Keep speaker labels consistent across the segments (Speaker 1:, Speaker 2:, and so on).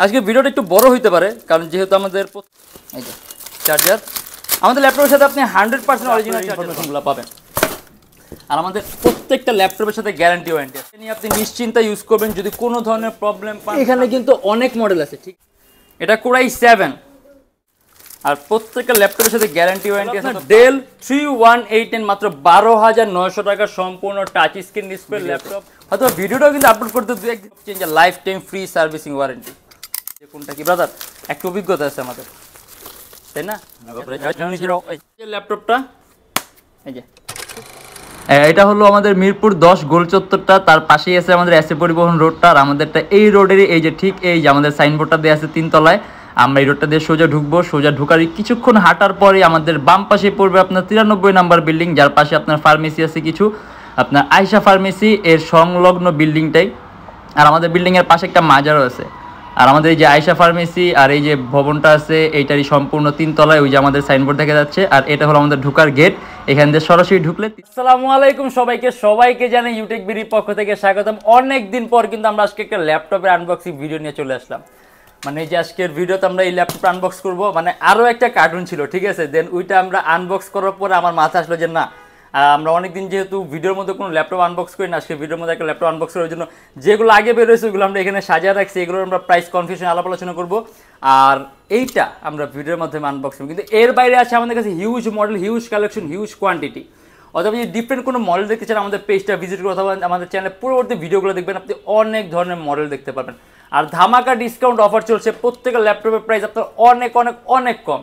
Speaker 1: আজকে ভিডিওটা একটু বড় হইতে পারে কারণ যেহেতু আমাদের এই যে চার্জার আমাদের ল্যাপটপের সাথে আপনি 100% অরিজিনাল ইনফরমেশনগুলো পাবেন আর আমাদের প্রত্যেকটা ল্যাপটপের সাথে গ্যারান্টি ওয়ারেন্টি আছে আপনি নিশ্চিন্তে ইউজ করবেন যদি কোনো ধরনের প্রবলেম পান এখানে কিন্তু অনেক মডেল আছে ঠিক এটা কোরাই 7 আর প্রত্যেকটা ল্যাপটপের সাথে গ্যারান্টি ওয়ারেন্টি আছে ডেল 3189 মাত্র 12900 টাকা সম্পূর্ণ টাচ স্ক্রিন ডিসপ্লে ল্যাপটপ হয়তো ভিডিওটাও কিন্তু আপলোড করতে দুই একদিন change lifetime free servicing warranty কোনটা কি ব্রাদার একটু অভিজ্ঞতা আছে আমাদের তাই না ল্যাপটপটা এই যে এটা হলো আমাদের মিরপুর 10 গোল চত্বরটা তার পাশেই আছে আমাদের এসএ পরিবহন রোডটা আর আমাদেরটা এই রোডেরই এই যে ঠিক এই যে আমাদের সাইনবোর্ডটা দেওয়া আছে 3 তলায় আমরা এই রোডটা দিয়ে সোজা ঢুকবো সোজা ঢুকার কিছুক্ষণ হাঁটার পরে আমাদের বাম পাশে পড়বে আপনার 93 নাম্বার বিল্ডিং যার পাশে আপনার ফার্মেসি আছে কিছু আপনার আয়শা ফার্মেসি এর সংলগ্ন বিল্ডিংটাই আর আমাদের বিল্ডিংয়ের পাশে একটা মাজারও আছে আর আমাদের এই যে আয়শা ফার্মেসি আর এই যে ভবনটা আছে এইটারই সম্পূর্ণ 3 তলায় ওই যে আমাদের সাইনবোর্ড দেখা যাচ্ছে আর এটা হলো আমাদের ঢোকার গেট এখান দিয়ে সরাসরি ঢুকলে আসসালামু আলাইকুম সবাইকে জানাই ইউটেকবিডি পক্ষ থেকে স্বাগতম অনেক দিন পর কিন্তু আমরা আজকে একটা ল্যাপটপের আনবক্সিং ভিডিও নিয়ে চলে আসলাম মানে এই যে আজকের ভিডিওতে আমরা এই ল্যাপটপ আনবক্স করব মানে আরও একটা কার্টুন ছিল ঠিক আছে দেন ওইটা আমরা আনবক্স করার পরে আমার মাথা আসলো যে না আমরা অনেকদিন যেহেতু ভিডিওর মধ্যে কোনো ল্যাপটপ আনবক্স করি না আজকে ভিডিওর মধ্যে একটা ল্যাপটপ আনবক্স করার জন্য যেগুলো আগে বেরোয়েছে ওগুলো আমরা এখানে সাজিয়ে রাখছি এগুলোর আমরা প্রাইস কনফিউশন আলাপ আলোচনা করবো আর এইটা আমরা ভিডিওর মাধ্যমে আনবক্স করবো কিন্তু এর বাইরে আছে আমাদের কাছে huge model huge collection huge quantity অথবা যদি ডিফারেন্ট কোনো মডেল দেখতে চান আমাদের পেজটা ভিজিট করে অথবা আমাদের চ্যানেলে পরবর্তী ভিডিওগুলো দেখবেন আপনি অনেক ধরনের মডেল দেখতে পাবেন আর ধামাকা ডিসকাউন্ট অফার চলছে প্রত্যেকটা ল্যাপটপের প্রাইস আপনার অনেক কম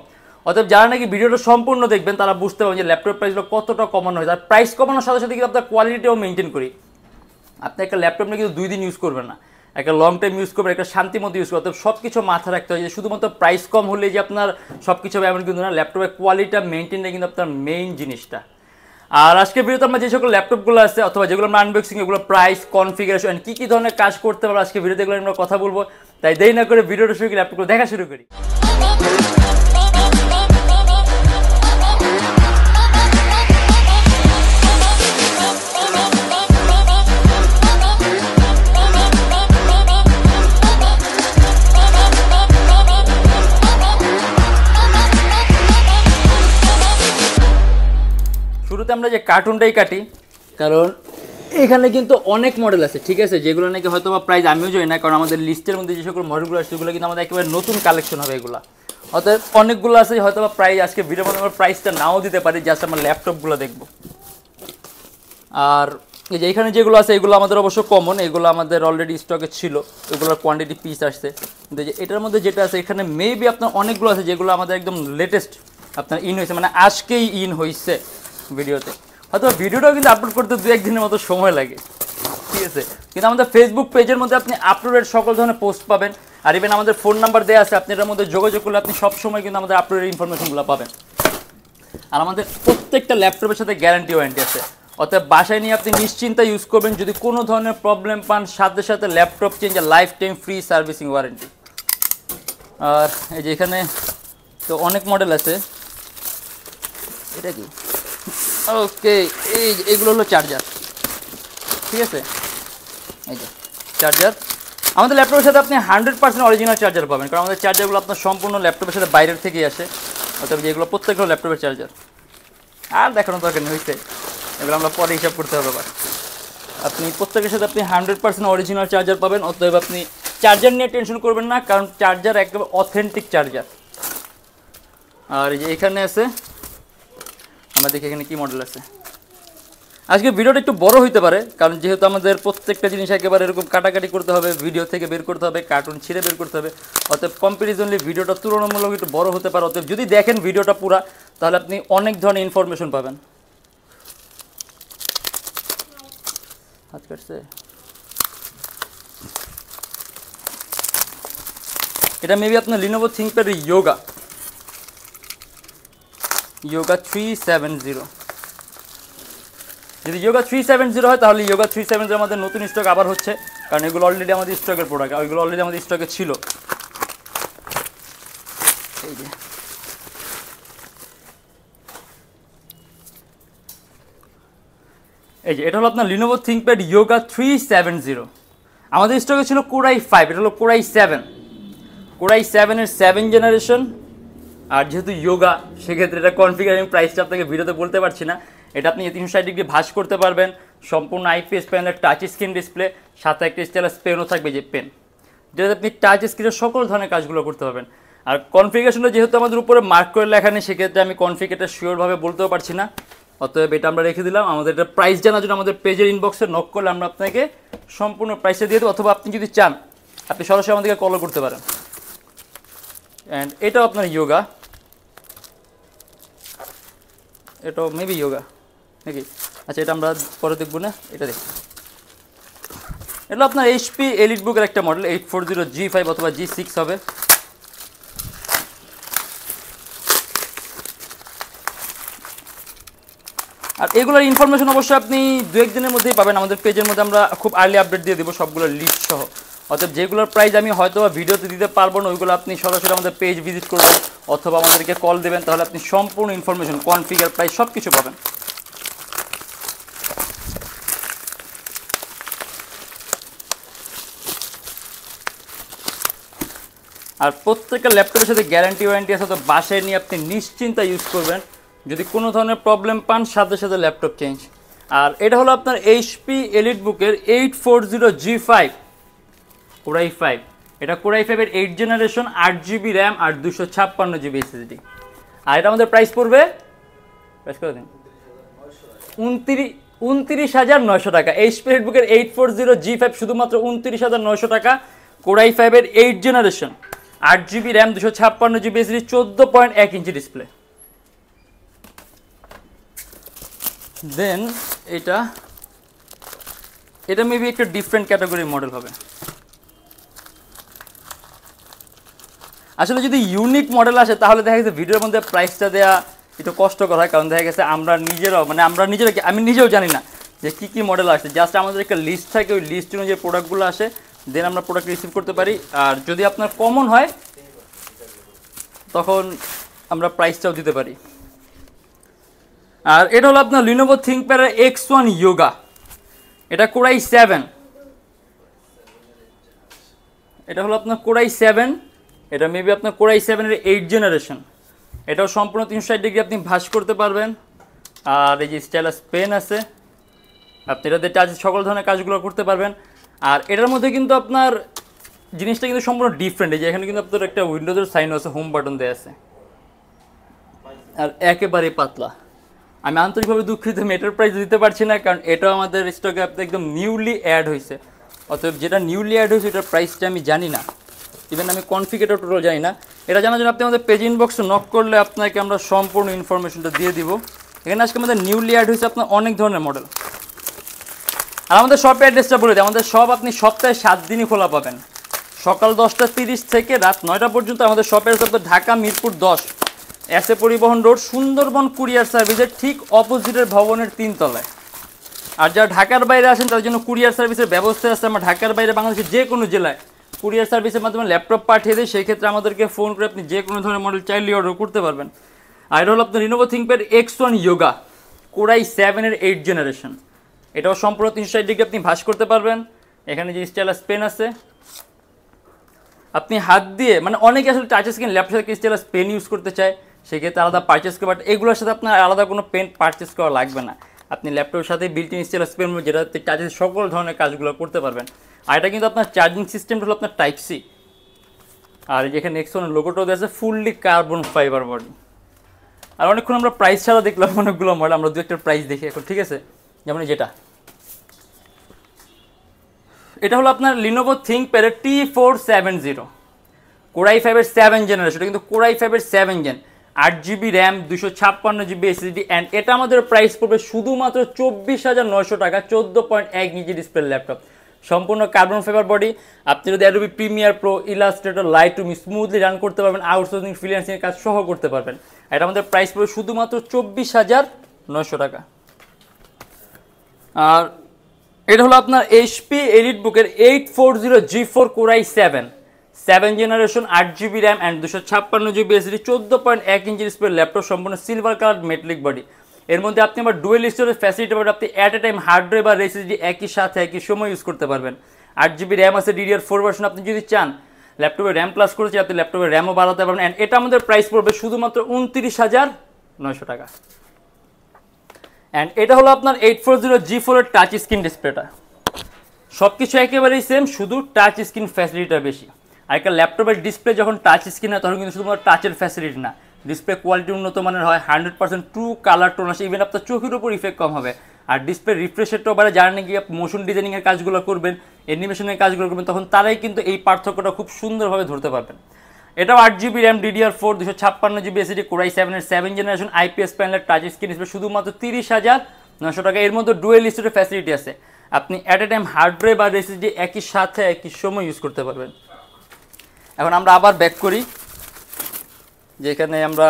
Speaker 1: অতএব যারা নাকি ভিডিওটা সম্পূর্ণ দেখবেন তারা বুঝতে পারবেন যে ল্যাপটপ প্রাইসগুলো কতটা কমানো হয় আর প্রাইস কমানোর সাথে সাথে কিন্তু আপনার কোয়ালিটিও মেনটেন করি আপনি একটা ল্যাপটপ নিয়ে কিন্তু 2 দিন ইউজ করবেন না একটা লং টাইম ইউজ করবেন একটা শান্তির মধ্যে ইউজ করতে সব কিছু মাথা রাখতে হয় যে শুধুমাত্র প্রাইস কম হলে যে আপনার সব কিছু এমন কিন্তু না ল্যাপটপের কোয়ালিটিটা মেনটেনটা কিন্তু আপনার মেইন জিনিসটা আর আজকে ভিডিওতে আমরা যে সকল ল্যাপটপগুলো আছে অথবা যেগুলো আমরা আনবক্সিং এগুলো প্রাইস কনফিগারেশন কী ধরনের কাজ করতে পারবো আজকে ভিডিওতে এগুলো আমরা কথা বলবো তাই দেরি না করে ভিডিওটা শুরু করে ল্যাপটপগুলো দেখা শুরু করি শুরুতে আমরা যে কার্টুনটাই কাটি কারণ এখানে কিন্তু অনেক মডেল আছে ঠিক আছে যেগুলো নাকি হয়তো বা প্রাইস আমিও জানি না কারণ আমাদের লিস্টের মধ্যে যে সকল মডেলগুলো আছে সেগুলো কিন্তু আমাদের একেবারে নতুন কালেকশন হবে এগুলো অর্থাৎ অনেকগুলো আছে হয়তো বা প্রাইস আজকে ভিডিওর মধ্যে আমরা প্রাইসটা নাও দিতে পারি জাস্ট আমরা ল্যাপটপগুলো দেখব আর এই যে এখানে যেগুলো আছে এগুলো আমাদের অবশ্য কমন এগুলো আমাদের অলরেডি স্টকে ছিল এগুলোর কোয়ান্টিটি পিস আসছে কিন্তু যে এটার মধ্যে যেটা আছে এখানে মেবি আপনার অনেকগুলো আছে যেগুলো আমাদের একদম লেটেস্ট আপনার ইন হয়েছে মানে আজকেই ইন হয়েছে ভিডিওতে হয়তো ভিডিওটাও কিন্তু আপলোড করতে 2-1 দিনের মতো সময় লাগে ঠিক আছে কিন্তু আমাদের ফেসবুক পেজের মধ্যে আপনি আপলোডের সকল ধরনের পোস্ট পাবেন আর ইভেন আমাদের ফোন নাম্বার দেওয়া আছে আপনি এটার মধ্যে যোগাযোগ করলে আপনি সবসময় কিন্তু আমাদের আপলোডের ইনফরমেশনগুলো পাবেন আর আমাদের প্রত্যেকটা ল্যাপটপের সাথে গ্যারান্টি ওয়ারেন্টি আছে অর্থাৎ বাসায় নিয়ে আপনি নিশ্চিন্তে ইউজ করবেন যদি কোনো ধরনের প্রবলেম পান সাথে সাথে laptop change lifetime free servicing warranty আর এই যে এখানে তো অনেক মডেল আছে এটা কি ওকে এইগুলো হলো চার্জার ঠিক আছে এই যে চার্জার আমাদের ল্যাপটপের সাথে আপনি 100% অরিজিনাল চার্জার পাবেন কারণ আমাদের চার্জারগুলো আপনার সম্পূর্ণ ল্যাপটপের সাথে বাইরের থেকেই আসে অর্থাৎ যেগুলো প্রত্যেকগুলো ল্যাপটপের চার্জার আর দেখানো দরকার নেই হয়েছে এগুলো আমরা পরে হিসাব করতে হবে আবার আপনি প্রত্যেকের সাথে আপনি 100% অরিজিনাল চার্জার পাবেন অতএব আপনি চার্জার নিয়ে টেনশন করবেন না কারণ চার্জার একেবারে অথেন্টিক চার্জার আর এই যে এখানে আছে আমরা দেখি এখানে কী মডেল আছে আজকে ভিডিওটা একটু বড় হইতে পারে কারণ যেহেতু আমাদের প্রত্যেকটা জিনিস একেবারে এরকম কাটাকাটি করতে হবে ভিডিও থেকে বের করতে হবে কার্টুন ছিঁড়ে বের করতে হবে অতএব কম্পারিজনলি ভিডিওটা তুলনামূলক একটু বড় হতে পারে অতএব যদি দেখেন ভিডিওটা পুরা তাহলে আপনি অনেক ধরনের ইনফরমেশন পাবেন হাত কাটছে এটা মেবি আপনার লিনোভো থিংকপ্যাড ইয়োগা 370 যদি ইয়োগা 370 হয় তাহলে ইয়োগা 370 আমাদের নতুন স্টক আবার হচ্ছে কারণ এগুলো অলরেডি আমাদের স্টকের প্রোডাক্ট ওইগুলো অলরেডি আমাদের স্টকে ছিল এই যে এটা হলো আপনার লিনোভো থিংকপ্যাড ইয়োগা 370 আমাদের স্টকে ছিল কোরাই 5 এটা হলো কোরাই 7 কোরাই 7 এর 7 জেনারেশন। আর যেহেতু ইয়োগা সেক্ষেত্রে এটা কনফিগারিং প্রাইসটা আপনাকে ভিডিওতে বলতে পারছি না। এটা আপনি 360 ডিগ্রি ভাঁজ করতে পারবেন, সম্পূর্ণ আইপিএস প্যানেলের টাচ স্ক্রিন ডিসপ্লে, সাথে একটা স্টাইলাস পেনও থাকবে, যে পেন যেটা আপনি টাচ স্ক্রিনের সকল ধরনের কাজগুলো করতে পারবেন। আর কনফিগারেশনটা যেহেতু আমাদের উপরে মার্ক করে লেখা নেই, সেক্ষেত্রে আমি কনফিগারটা শিওরভাবে বলতেও পারছি না, অতএব এটা আমরা রেখে দিলাম। আমাদের এটা প্রাইস জানার জন্য আমাদের পেজের ইনবক্সে নক করলে আমরা আপনাকে সম্পূর্ণ প্রাইসটা দিয়ে দেবো, অথবা আপনি যদি চান আপনি সরাসরি আমাদেরকে কলও করতে পারেন। অ্যান্ড এটাও আপনার ইয়োগা, এটাও মেবি ইয়োগা নাকি, আচ্ছা এটা আমরা পরে দেখবো না, এটা দেখি। এটা আপনার এইচপি এলিট বুকের একটা মডেল 840G5 অথবা G6 হবে। আর এগুলোর ইনফরমেশন অবশ্যই আপনি 2-1 দিনের মধ্যেই পাবেন আমাদের পেজের মধ্যে। আমরা খুব আর্লি আপডেট দিয়ে দেবো সবগুলোর লিস্ট সহ। অর্থাৎ যেগুলোর প্রাইস আমি হয়তো ভিডিওতে দিতে পারবো না, ওইগুলো আপনি সরাসরি আমাদের পেজ ভিজিট করবেন অথবা আমাদেরকে কল দেবেন, তাহলে আপনি সম্পূর্ণ ইনফরমেশন, কনফিগার, প্রাইস সব কিছু পাবেন। আর প্রত্যেকটা ল্যাপটপের সাথে গ্যারান্টি ওয়ারেন্টি আছে, তো বাসায় নিয়ে আপনি নিশ্চিন্তে ইউজ করবেন। যদি কোনো ধরনের প্রবলেম পান সাথে সাথে ল্যাপটপ চেঞ্জ। আর এটা হলো আপনার এইচপি এলিট বুকের 840G5 কোরাই 5। এটা কোরাই 5 এর 8 জেনারেশন, 8GB র্যাম আর 256GB SSD। আর এটা আমাদের প্রাইস পড়বে, প্রাইস করে দিন, 29,900 টাকা। এইচপি এলিট বুকের 840G5 শুধুমাত্র 29,900 টাকা। কোরাই 5 এর 8 generation, 8GB RAM, 256GB SSD, 14.1 inch display. দেন এটা মেবি একটা ডিফারেন্ট ক্যাটাগরির মডেল হবে। আসলে যদি ইউনিক মডেল আসে তাহলে দেখা গেছে ভিডিওর মধ্যে প্রাইসটা দেওয়া একটু কষ্টকর হয়, কারণ দেখা গেছে আমরা নিজেরাও আমি নিজেও জানি না যে কী কী মডেল আসে। জাস্ট আমাদের একটা লিস্ট থাকে, ওই লিস্ট অনুযায়ী প্রোডাক্টগুলো আসে, দেন আমরা প্রোডাক্ট রিসিভ করতে পারি। আর যদি আপনার কমন হয় তখন আমরা প্রাইসটাও দিতে পারি। আর এটা হলো আপনার লিনোভো থিংকপ্যাডের X1 ইয়োগা। এটা কোরাই 7, এটা হলো আপনার কোরাই 7, এটা মেবি আপনার কোরাই 7 এর 8 জেনারেশন। এটাও সম্পূর্ণ 360 ডিগ্রি আপনি ভাঁজ করতে পারবেন। আর এই যে স্টাইলাস পেন আছে, আপনি এটাতে টাচ সকল ধরনের কাজগুলো করতে পারবেন। আর এটার মধ্যে কিন্তু আপনার জিনিসটা কিন্তু সম্পূর্ণ ডিফারেন্ট। এই যে এখানে কিন্তু আপনার একটা উইন্ডোজের সাইন আছে, হোম বাটন দেওয়া আছে, আর একেবারে পাতলা। আমি আন্তরিকভাবে দুঃখিত, আমি এটার প্রাইস দিতে পারছি না, কারণ এটাও আমাদের স্টকে একদম নিউলি অ্যাড হয়েছে। অতএব যেটা নিউলি অ্যাড হয়েছে এটার প্রাইসটা আমি জানি না, ইভেন আমি কনফিগারেটর টোটাল জানি না। এটা জানার জন্য আপনি আমাদের পেজ ইনবক্সে নক করলে আপনাকে আমরা সম্পূর্ণ ইনফরমেশনটা দিয়ে দিব। এখানে আজকে আমাদের নিউলি অ্যাড হয়েছে আপনার অনেক ধরনের মডেল। আর আমাদের শপের অ্যাড্রেসটা বলে দিই, আমাদের শপ আপনি সপ্তাহে 7 দিনই খোলা পাবেন, সকাল 10টা 30 থেকে রাত 9টা পর্যন্ত। আমাদের শপের হচ্ছে Dhaka Mirpur 10 SA Paribahan road, Sundarban courier সার্ভিসের ঠিক অপোজিটের ভবনের 3 তলায়। আর যারা ঢাকার বাইরে আসেন তাদের জন্য কুরিয়ার সার্ভিসের ব্যবস্থা আছে। আমরা ঢাকার বাইরে বাংলাদেশের যে কোনো জেলায় কুরিয়ার সার্ভিসের মাধ্যমে ল্যাপটপ পাঠিয়ে দিই, সেই ক্ষেত্রে আমাদেরকে ফোন করে আপনি যে কোনো ধরনের মডেল চাইলে অর্ডার করতে পারবেন। আর এটা হলো আপনার Lenovo ThinkPad X1 yoga core i 7 এর 8 জেনারেশন। এটাও সম্পূর্ণ 360 ডিগ্রি আপনি ভাঁজ করতে পারবেন। এখানে যে স্টাইলাস পেন আছে, আপনি হাত দিয়ে, অনেকে আসলে টাচ স্ক্রিন ল্যাপটপের সাথে স্টাইলাস পেন ইউজ করতে চায়, সেক্ষেত্রে আলাদা পারচেস করে, বাট এগুলোর সাথে আপনার আলাদা কোনো পেন পারচেস করা লাগবে না। আপনি ল্যাপটপের সাথে বিল্ট ইন স্টাইলাস পেন, যেটাতে টাচের সকল ধরনের কাজগুলো করতে পারবেন। আর এটা কিন্তু আপনার চার্জিং সিস্টেমটা হলো আপনার টাইপ সি। আর যেখানে নেক্সনের লোগোটাও দেওয়া আছে, ফুললি কার্বন ফাইবার বডি। আর অনেকক্ষণ আমরা প্রাইস ছাড়া দেখলাম অনেকগুলো মডেল, আমরা দু একটা প্রাইস দেখি এখন, ঠিক আছে? যেমন এটা হলো আপনার লিনোভো থিংকপ্যাডের T470 কোরাই 5 এর 7 জেনারেশন। এটা কিন্তু কোরাই 5 এর 7 gen, 8GB RAM, 256GB SSD। And এটা আমাদের প্রাইস পড়বে শুধুমাত্র 24,900 টাকা। 14.1 ইঞ্চি ডিসপ্লে ল্যাপটপ, সম্পূর্ণ কার্বন ফাইবার বডি। আপনি যদি Adobe Premiere Pro, Illustrator, Lightroom smoothly run করতে পারবেন, আউটসোর্সিং ফ্রিল্যান্সিং কাজ সহ করতে পারবেন। এটা আমাদের প্রাইস পড়বে শুধুমাত্র 24,900 টাকা। আর এটা হলো আপনার এইচপি এলিট বুকের 840G4 core i 7 generation, 8GB RAM and 256GB SSD, 14.1 inch display laptop, সম্পূর্ণ সিলভার কালার মেটালিক বডি। এর মধ্যে আপনি আবার ডুয়েল স্টোরেজ ফ্যাসিলিটি পাবেন, আপনি at a time hard drive আর এসএসডি একই সাথে একই সময় ইউজ করতে পারবেন। 8GB র্যাম আছে, DDR4 ভার্সন। আপনি যদি চান ল্যাপটপে র্যাম প্লাস করেছি, আপনি ল্যাপটপে র্যামও বাড়াতে পারবেন। অ্যান্ড এটা আমাদের প্রাইস পড়বে শুধুমাত্র 29,900 টাকা। অ্যান্ড এটা হলো আপনার 840G4 এর টাচ স্ক্রিন ডিসপ্লেটা। সব কিছু একেবারেই সেম, শুধু টাচ স্ক্রিন ফ্যাসিলিটিটা বেশি। আর একটা ল্যাপটপের ডিসপ্লে যখন টাচ স্ক্রিন হয় তখন কিন্তু শুধুমাত্র টাচের ফ্যাসিলিটি না, ডিসপ্লে কোয়ালিটি উন্নত মানের হয়, 100% ট্রু কালার টোন আসে, ইভেন আপনার চোখের উপর ইফেক্ট কম হবে। আর ডিসপ্লে রিফ্রেশেরটাও বাড়ে, যারা নাকি মোশন ডিজাইনিংয়ের কাজগুলো করবেন, অ্যানিমেশনের কাজগুলো করবেন, তখন তারাই কিন্তু এই পার্থক্যটা খুব সুন্দরভাবে ধরতে পারবেন। এটাও 8GB RAM, DDR4, 256GB SSD, Core i7 এর 7 জেনারেশন IPS প্যানেলের টাচ স্ক্রিন ডিসপ্লে, শুধুমাত্র 30,900 টাকা। এর মধ্যে ডুয়েল স্টোরেজ ফ্যাসিলিটি আছে, আপনি at a time hard drive আর SSD একই সাথে একই সময় ইউজ করতে পারবেন। এখন আমরা আবার ব্যাক করি, যেখানে আমরা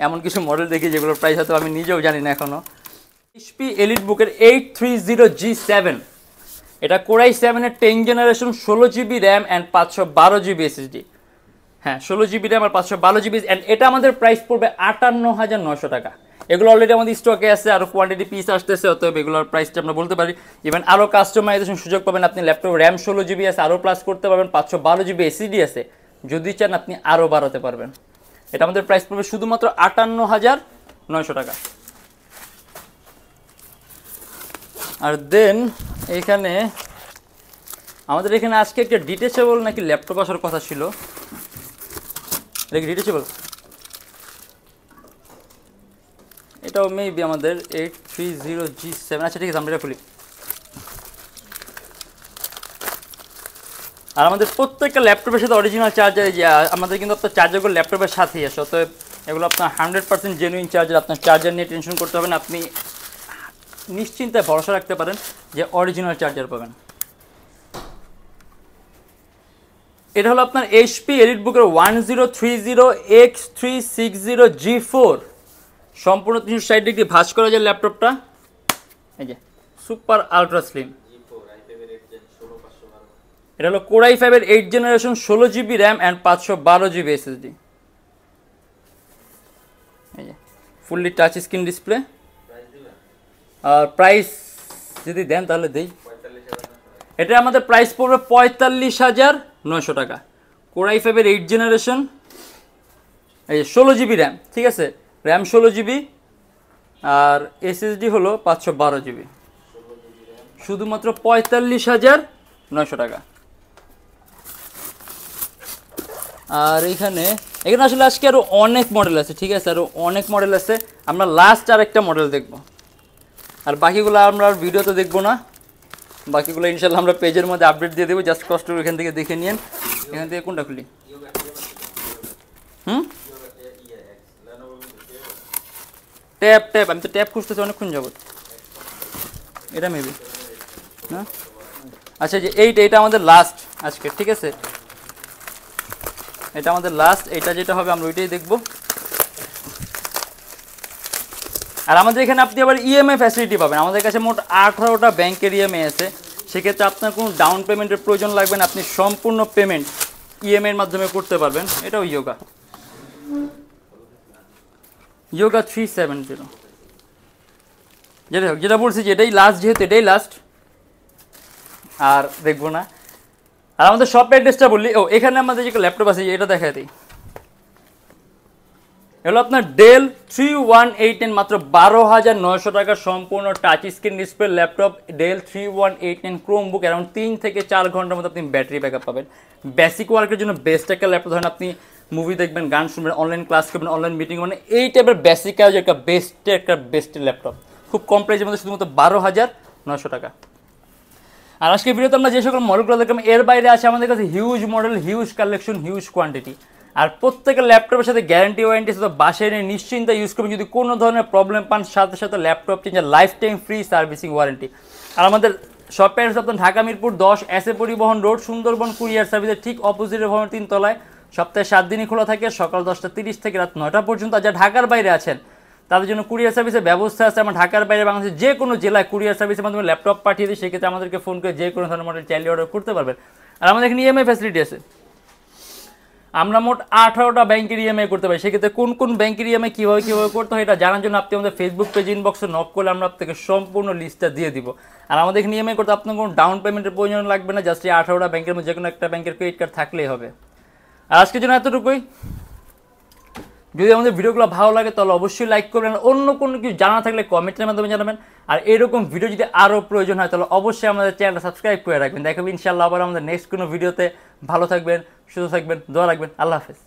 Speaker 1: এমন কিছু মডেল দেখি যেগুলোর প্রাইস হয়তো আমি নিজেও জানি না এখনও। HP EliteBook-এর 830G7, এটা Core i7 এর 10 generation, 16GB RAM and 512GB SSD। হ্যাঁ, 16GB RAM R 512GB, and এটা আমাদের প্রাইস পড়বে 58,900 টাকা। এগুলো অলরেডি আমাদের স্টকে আছে, আরও কোয়ান্টিটি পিস আসতেছে, অতএব এগুলোর প্রাইসটা আমরা বলতে পারি। ইভেন আরও কাস্টমাইজেশন সুযোগ পাবেন, আপনি ল্যাপটপ র্যাম 16GB আছে, আরও প্লাস করতে পারবেন, 512GB SSD আছে, যদি চান আপনি আরও বাড়াতে পারবেন। এটা আমাদের প্রাইস পড়বে শুধুমাত্র 58,900 টাকা। আর দেন এইখানে আমাদের এখানে আজকে একটা ডিটেচেবল নাকি ল্যাপটপ আসার কথা ছিল, এটা কি ডিটেচেবল? এটাও মেবি আমাদের 830G7। আচ্ছা ঠিক আছে, আমরা এটা খুলি। আর আমাদের প্রত্যেকটা ল্যাপটপের সাথে অরিজিনাল চার্জার, আমাদের কিন্তু আপনার চার্জারগুলো ল্যাপটপের সাথেই আসে, অতএব এগুলো আপনার 100% জেনুইন চার্জার। আপনার চার্জার নিয়ে টেনশন করতে হবে না, আপনি নিশ্চিন্তে ভরসা রাখতে পারেন যে অরিজিনাল চার্জার পাবেন। এটা হলো আপনার HP EliteBook-এর 1030X360G4, সম্পূর্ণ 360 ডিগ্রি ভাঁজ করা যায় ল্যাপটপটা। এই যে সুপার আলট্রা স্লিম, এটা হলো Core i5 এর 8 generation, 16GB RAM and 512GB SSD। এই যে ফুললি টাচ স্ক্রিন ডিসপ্লে। আর প্রাইস যদি দেন তাহলে দেই, এটা আমাদের প্রাইস পড়বে 45,900 টাকা। Core i5 এর 8 জেনারেশন, এই 16GB র্যাম, ঠিক আছে, র্যাম 16GB আর SSD হলো 512GB, শুধুমাত্র 45,900 টাকা। আর এখানে আসলে আজকে আরও অনেক মডেল আছে, ঠিক আছে, আরও অনেক মডেল আছে। আমরা লাস্ট আর একটা মডেল দেখব, আর বাকিগুলো আমরা আর ভিডিওতে দেখবো না, বাকিগুলো ইনশাল্লাহ আমরা পেজের মধ্যে আপডেট দিয়ে দেবো। জাস্ট কষ্ট এখান থেকে দেখে নিন। এখান থেকে কোনটা খুলি? ট্যাব আমি তো ট্যাব খুঁজতেছি অনেকক্ষণ যাবত। এটা মেবি না, আচ্ছা যে এইটা আমাদের লাস্ট আজকে, ঠিক আছে, এটা আমাদের লাস্ট। এটা যেটা হবে আমরা ওইটাই দেখব। আর আমাদের এখানে আপনি আবার ইএমআই ফ্যাসিলিটি পাবেন। আমাদের কাছে মোট 18টা ব্যাংকের ইএমআই আছে, সেক্ষেত্রে আপনার কোনো ডাউন পেমেন্টের প্রয়োজন লাগবে না, আপনি সম্পূর্ণ পেমেন্ট ইএমআইয়ের মাধ্যমে করতে পারবেন। এটাও ইয়োগা 370, যেটা বলছি যে এটাই লাস্ট, যেহেতু এটাই লাস্ট আর দেখবো না। আর আমাদের শপ অ্যাড্রেসটা বললি, এখানে আমাদের যে ল্যাপটপ আছে এটা দেখা দিই, এগুলো আপনার ডেল 3189, মাত্র 12,900 টাকা, সম্পূর্ণ touch screen display laptop del 3189 Chromebook. Around 3 থেকে 4 ঘন্টার মধ্যে আপনি ব্যাটারি ব্যাকআপ পাবেন। বেসিক ওয়ার্কের জন্য বেস্ট একটা ল্যাপটপ, ধরেন আপনি মুভি দেখবেন, গান শুনবেন, অনলাইন ক্লাস করবেন, অনলাইন মিটিং, মানে এই টাইপের বেসিক কাজ একটা বেস্ট ল্যাপটপ, খুব কম প্রাইসের মধ্যে, শুধুমাত্র 12,900 টাকা। আর আজকে ভিডিওতে আমরা যে সকল মডেলগুলো দেখলাম, এর বাইরে আছে আমাদের কাছে huge model, huge collection, huge quantity. আর প্রত্যেকের ল্যাপটপের সাথে গ্যারান্টি ওয়ারেন্টি সাথে বাসায় নিয়ে নিশ্চিন্তে ইউজ করবেন। যদি কোনো ধরনের প্রবলেম পান, সাথে সাথে laptop changer lifetime free servicing warranty. আর আমাদের শপের আপনার Dhaka Mirpur 10 SA Paribahan road, Sundarban courier সার্ভিসের ঠিক অপোজিটের ভবনের 3 তলায়। সপ্তাহে 7 দিনই খোলা থাকে, সকাল 10টা 30 থেকে রাত 9টা পর্যন্ত। আর যারা ঢাকার বাইরে আছেন তাদের জন্য কুরিয়ার সার্ভিসের ব্যবস্থা আছে। আমরা ঢাকার বাইরে বাংলাদেশের যে কোনো জেলায় কুরিয়ার সার্ভিসের মাধ্যমে ল্যাপটপ পাঠিয়ে দিই, সেক্ষেত্রে আমাদেরকে ফোন করে যে কোনো ধরনের মডেল চাইলে অর্ডার করতে পারবেন। আর আমাদের এখানে ইএমআই ফ্যাসিলিটি আছে। আমরা মোট 18টা ব্যাংকের ইএমআই করতে পারি। সেক্ষেত্রে কোন কোন ব্যাংকের ইএমআই কীভাবে করতে হয় এটা জানার জন্য আপনি আমাদের ফেসবুক পেজ ইনবক্সে নক করলে আমরা আপনাকে সম্পূর্ণ লিস্টটা দিয়ে দিব। আর আমাদের এখানে ইএমআই করতে আপনার কোনো ডাউন পেমেন্টের প্রয়োজন লাগবে না, জাস্ট এই 18টা ব্যাংকের মধ্যে যে কোনো একটা ব্যাংকের ক্রেডিট কার্ড থাকলেই হবে। আর আজকের জন্য এতটুকুই। যদি আমাদের ভিডিওগুলো ভালো লাগে তাহলে অবশ্যই লাইক করবেন, অন্য কোনো কিছু জানা থাকলে কমেন্টের মাধ্যমে জানাবেন। আর এরকম ভিডিও যদি আরও প্রয়োজন হয় তাহলে অবশ্যই আমাদের চ্যানেলটা সাবস্ক্রাইব করে রাখবেন। দেখাবেন ইনশাআল্লাহ আবার আমাদের নেক্সট কোনো ভিডিওতে। ভালো থাকবেন, সুস্থ থাকবেন, দোয়া রাখবেন। আল্লাহ হাফেজ।